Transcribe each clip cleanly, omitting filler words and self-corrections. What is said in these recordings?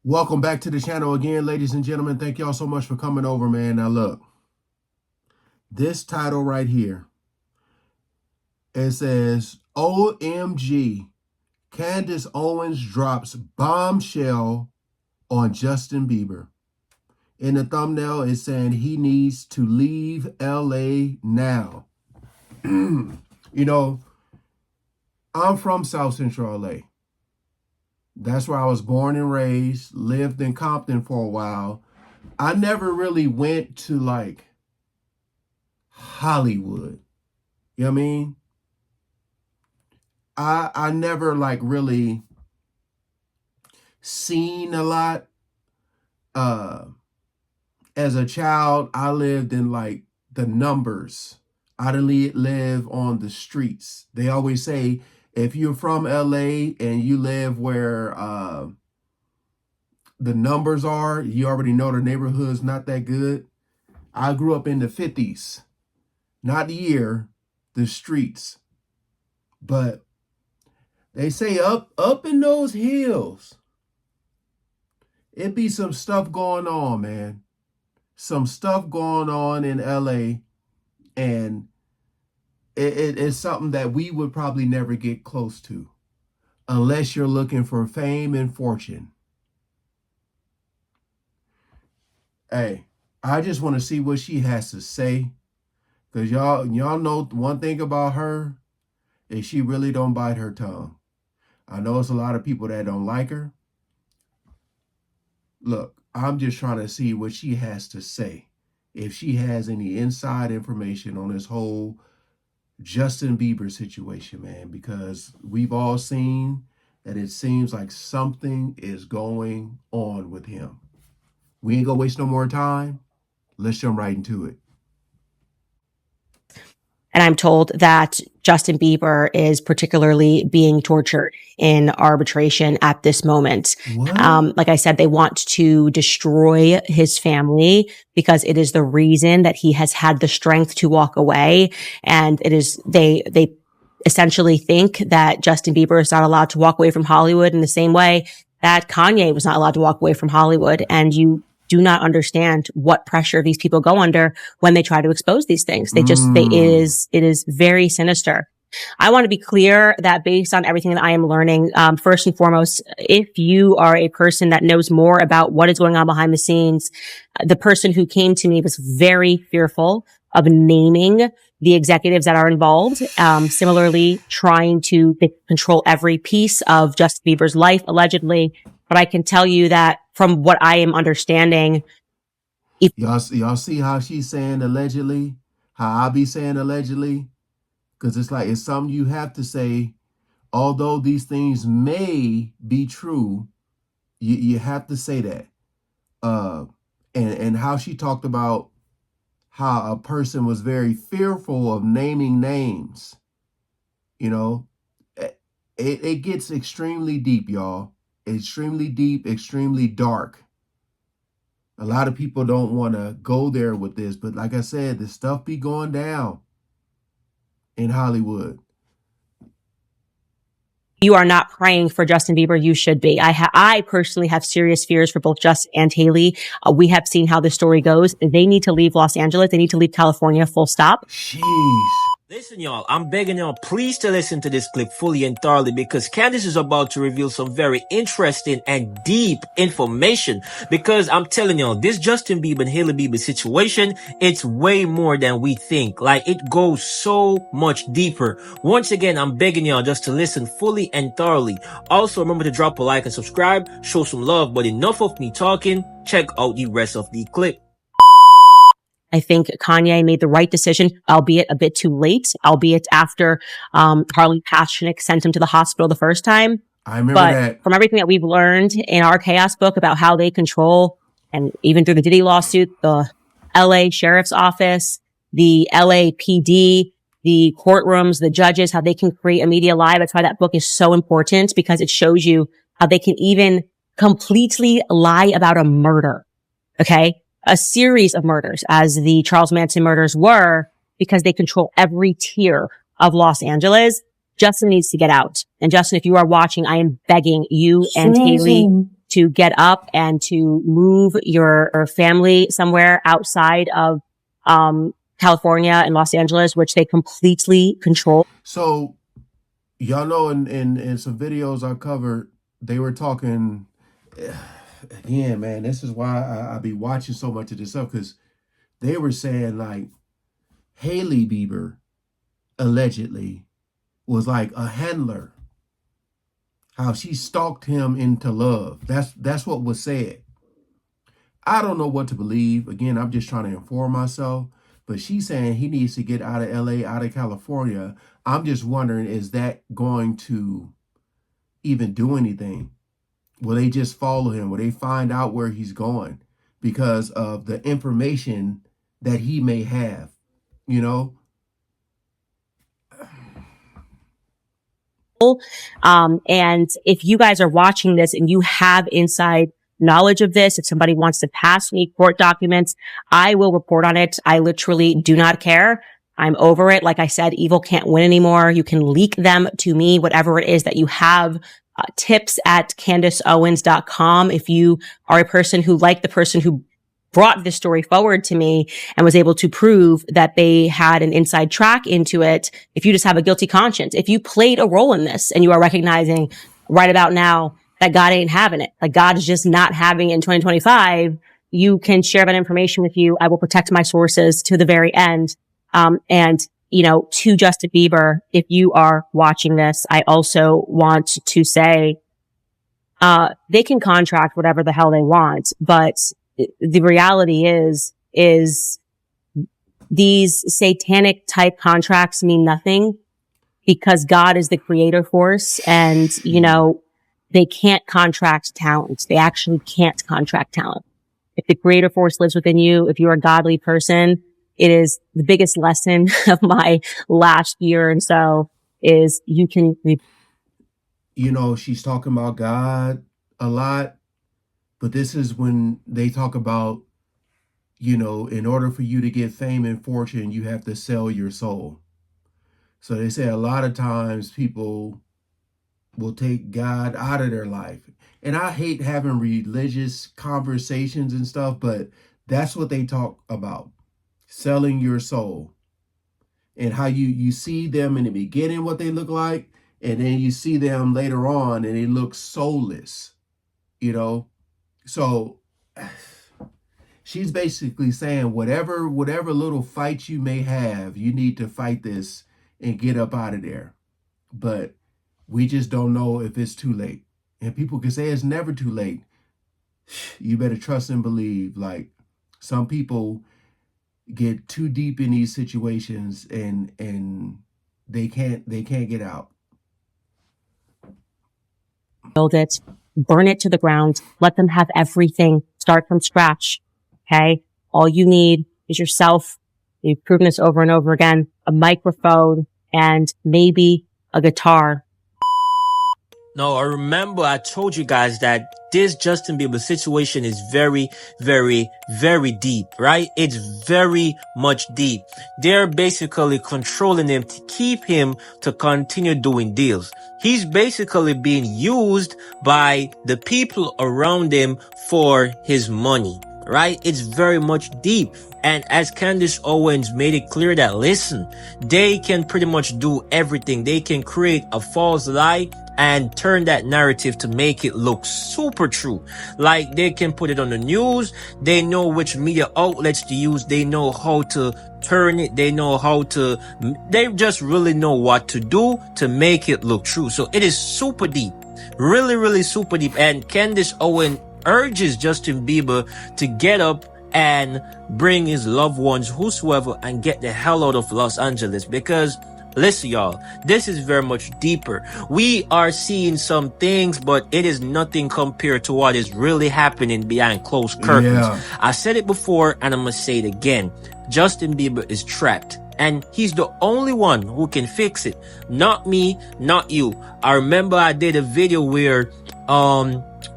Welcome back to the channel again, ladies and gentlemen. Thank y'all so much for coming over, man. Now look, this title right here, it says, OMG, Candace Owens drops bombshell on Justin Bieber. In the thumbnail, it's saying he needs to leave LA now. You know, I'm from South Central LA. That's where I was born and raised, lived in Compton for a while. I never really went to like Hollywood. You know what I mean? I never like really seen a lot. As a child, I lived in like the numbers. I didn't live on the streets. They always say, if you're from LA and you live where the numbers are, you already know the neighborhood's not that good. I grew up in the 50s, not the year, the streets. But they say up in those hills, it be some stuff going on, man. Some stuff going on in LA, and it's something that we would probably never get close to unless you're looking for fame and fortune. Hey, I just want to see what she has to say, because y'all know one thing about her is she really don't bite her tongue. I know it's a lot of people that don't like her. Look, I'm just trying to see what she has to say, if she has any inside information on this whole Justin Bieber situation, man, because we've all seen that it seems like something is going on with him. We ain't gonna waste no more time. Let's jump right into it. And I'm told that Justin Bieber is particularly being tortured in arbitration at this moment. Like I said, they want to destroy his family because it is the reason that he has had the strength to walk away. And it is, they essentially think that Justin Bieber is not allowed to walk away from Hollywood in the same way that Kanye was not allowed to walk away from Hollywood. And you do not understand what pressure these people go under when they try to expose these things. It is very sinister. I want to be clear that based on everything that I am learning, first and foremost, if you are a person that knows more about what is going on behind the scenes, the person who came to me was very fearful of naming the executives that are involved, similarly trying to control every piece of Justin Bieber's life, allegedly. But I can tell you that from what I am understanding, y'all see how she's saying allegedly, how I be saying allegedly, because it's like it's something you have to say. Although these things may be true, you have to say that. And how she talked about how a person was very fearful of naming names. You know, it gets extremely deep, y'all. Extremely deep, extremely dark. A lot of people don't want to go there with this, but like I said, this stuff be going down in Hollywood. You are not praying for Justin Bieber. You should be. I personally have serious fears for both Justin and Haley. We have seen how the story goes. They need to leave Los Angeles. They need to leave California, full stop. Jeez. Listen, y'all, I'm begging y'all please to listen to this clip fully and thoroughly, because Candace is about to reveal some very interesting and deep information. Because I'm telling y'all, this Justin Bieber and Hailey Bieber situation, it's way more than we think. Like, it goes so much deeper. Once again, I'm begging y'all just to listen fully and thoroughly. Also, remember to drop a like and subscribe, show some love, but enough of me talking. Check out the rest of the clip. I think Kanye made the right decision, albeit a bit too late, albeit after Harley Pashnick sent him to the hospital the first time. I remember that. From everything that we've learned in our Chaos book about how they control, and even through the Diddy lawsuit, the LA Sheriff's Office, the LAPD, the courtrooms, the judges, how they can create a media lie. That's why that book is so important, because it shows you how they can even completely lie about a murder. Okay? A series of murders, as the Charles Manson murders were, because they control every tier of Los Angeles. Justin needs to get out. And Justin, if you are watching, I am begging you and Haley to get up and to move your family somewhere outside of, California and Los Angeles, which they completely control. So y'all know in some videos I covered, they were talking again, man, this is why I be watching so much of this stuff, because they were saying like Hailey Bieber allegedly was like a handler, how she stalked him into love. That's what was said. I don't know what to believe. Again, I'm just trying to inform myself. But she's saying he needs to get out of LA, out of California. I'm just wondering, is that going to even do anything? Will they just follow him? Will they find out where he's going because of the information that he may have? You know? And if you guys are watching this and you have inside knowledge of this, if somebody wants to pass me court documents, I will report on it. I literally do not care. I'm over it. Like I said, evil can't win anymore. You can leak them to me, whatever it is that you have. Tips at CandaceOwens.com. If you are a person who, like the person who brought this story forward to me and was able to prove that they had an inside track into it, if you just have a guilty conscience, if you played a role in this and you are recognizing right about now that God ain't having it, like God is just not having it in 2025, you can share that information with you. I will protect my sources to the very end. And you know, to Justin Bieber, if you are watching this, I also want to say, they can contract whatever the hell they want, but the reality is these satanic type contracts mean nothing because God is the creator force, and, you know, they can't contract talent. They actually can't contract talent. If the creator force lives within you, if you're a godly person, it is the biggest lesson of my last year and so is you can. You know, she's talking about God a lot, but this is when they talk about, you know, in order for you to get fame and fortune, you have to sell your soul. So they say a lot of times people will take God out of their life. And I hate having religious conversations and stuff, but that's what they talk about. Selling your soul, and how you see them in the beginning what they look like, and then you see them later on and they look soulless, you know. So she's basically saying whatever little fight you may have, you need to fight this and get up out of there. But we just don't know if it's too late. And people can say it's never too late. You better trust and believe. Like, some people get too deep in these situations and they can't get out. Build it, burn it to the ground, let them have everything, start from scratch. Okay. All you need is yourself. You've proven this over and over again, a microphone and maybe a guitar. No, I remember I told you guys that this Justin Bieber situation is very, very, very deep, right? It's very much deep. They're basically controlling him to keep him to continue doing deals. He's basically being used by the people around him for his money, right? It's very much deep. And as Candace Owens made it clear that, listen, they can pretty much do everything. They can create a false lie and turn that narrative to make it look super true. Like, they can put it on the news. They know which media outlets to use. They know how to turn it. They know how to, they just really know what to do to make it look true. So it is super deep, really, really super deep. And Candace Owens urges Justin Bieber to get up and bring his loved ones, whosoever, and get the hell out of Los Angeles, because listen, y'all, this is very much deeper. We are seeing some things, but it is nothing compared to what is really happening behind closed curtains. Yeah. I said it before, and I'm going to say it again. Justin Bieber is trapped, and he's the only one who can fix it. Not me, not you. I remember I did a video where,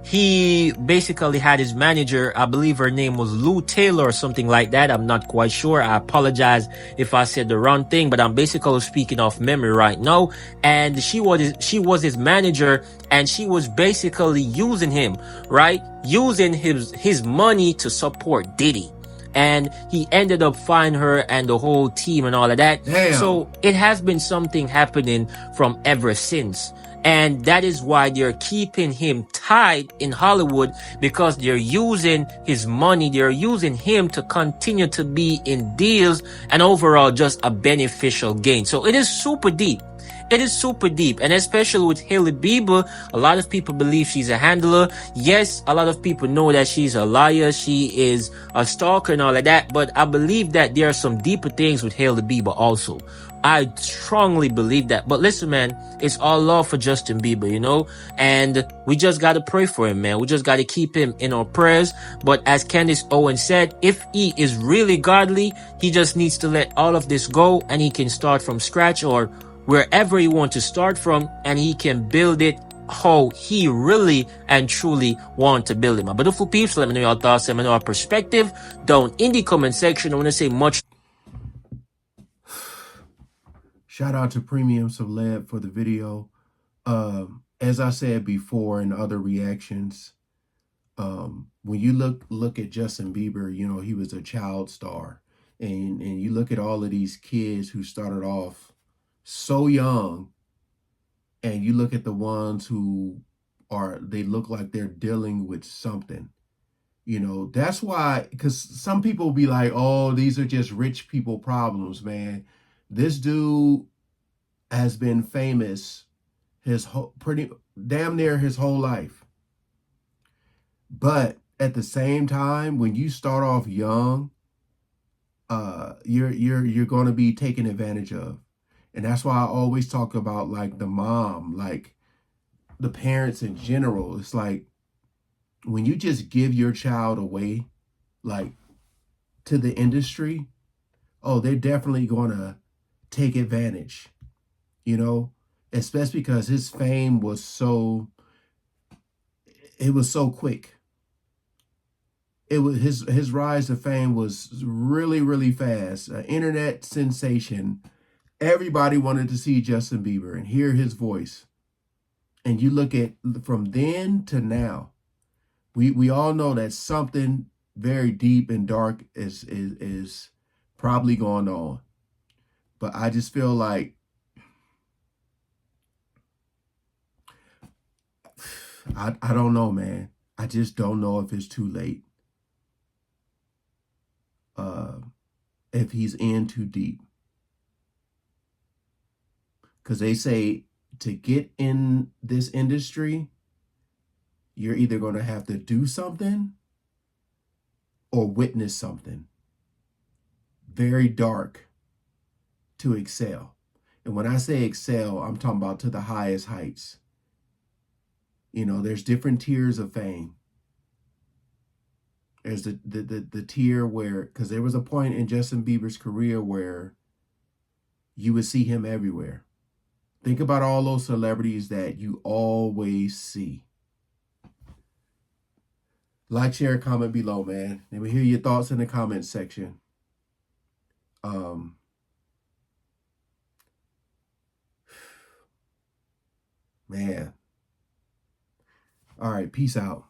he basically had his manager, I believe her name was Lou Taylor or something like that. I'm not quite sure. I apologize if I said the wrong thing, but I'm basically speaking off memory right now. And she was his manager, and she was basically using him, right? Using his money to support Diddy. And he ended up finding her and the whole team and all of that. Damn. So it has been something happening from ever since. And that is why they're keeping him tied in Hollywood, because they're using his money. They're using him to continue to be in deals and overall just a beneficial gain. So it is super deep. It is super deep, and especially with Hailey Bieber, a lot of people believe she's a handler. Yes, a lot of people know that she's a liar, she is a stalker and all of that, but I believe that there are some deeper things with Hailey Bieber also. I strongly believe that. But listen, man, it's all love for Justin Bieber, you know? And we just gotta pray for him, man. We just gotta keep him in our prayers. But as Candace Owens said, if he is really godly, he just needs to let all of this go, and he can start from scratch or wherever he wants to start from, and he can build it how he really and truly want to build it. My beautiful peeps, let me know your thoughts, let me know your perspective down in the comment section. I want to say much. Shout out to Premium Celeb for the video. As I said before in other reactions, when you look at Justin Bieber, you know, he was a child star. And you look at all of these kids who started off so young, and you look at the ones who they look like they're dealing with something. You know, that's why, because some people will be like, oh, these are just rich people problems, man. This dude has been famous pretty damn near his whole life. But at the same time, when you start off young, you're going to be taken advantage of. And that's why I always talk about like the mom, like the parents in general. It's like when you just give your child away, like to the industry, oh, they're definitely going to take advantage, you know, especially because his fame was so quick. It was his rise to fame was really, really fast. An internet sensation. Everybody wanted to see Justin Bieber and hear his voice. And you look at from then to now, we all know that something very deep and dark is probably going on. But I just feel like I don't know, man. I just don't know if it's too late. If he's in too deep. Because they say to get in this industry, you're either going to have to do something or witness something very dark to excel. And when I say excel, I'm talking about to the highest heights. You know, there's different tiers of fame. There's the tier where, because there was a point in Justin Bieber's career where you would see him everywhere. Think about all those celebrities that you always see. Like, share, comment below, man. Let me hear your thoughts in the comment section. Man. All right, peace out.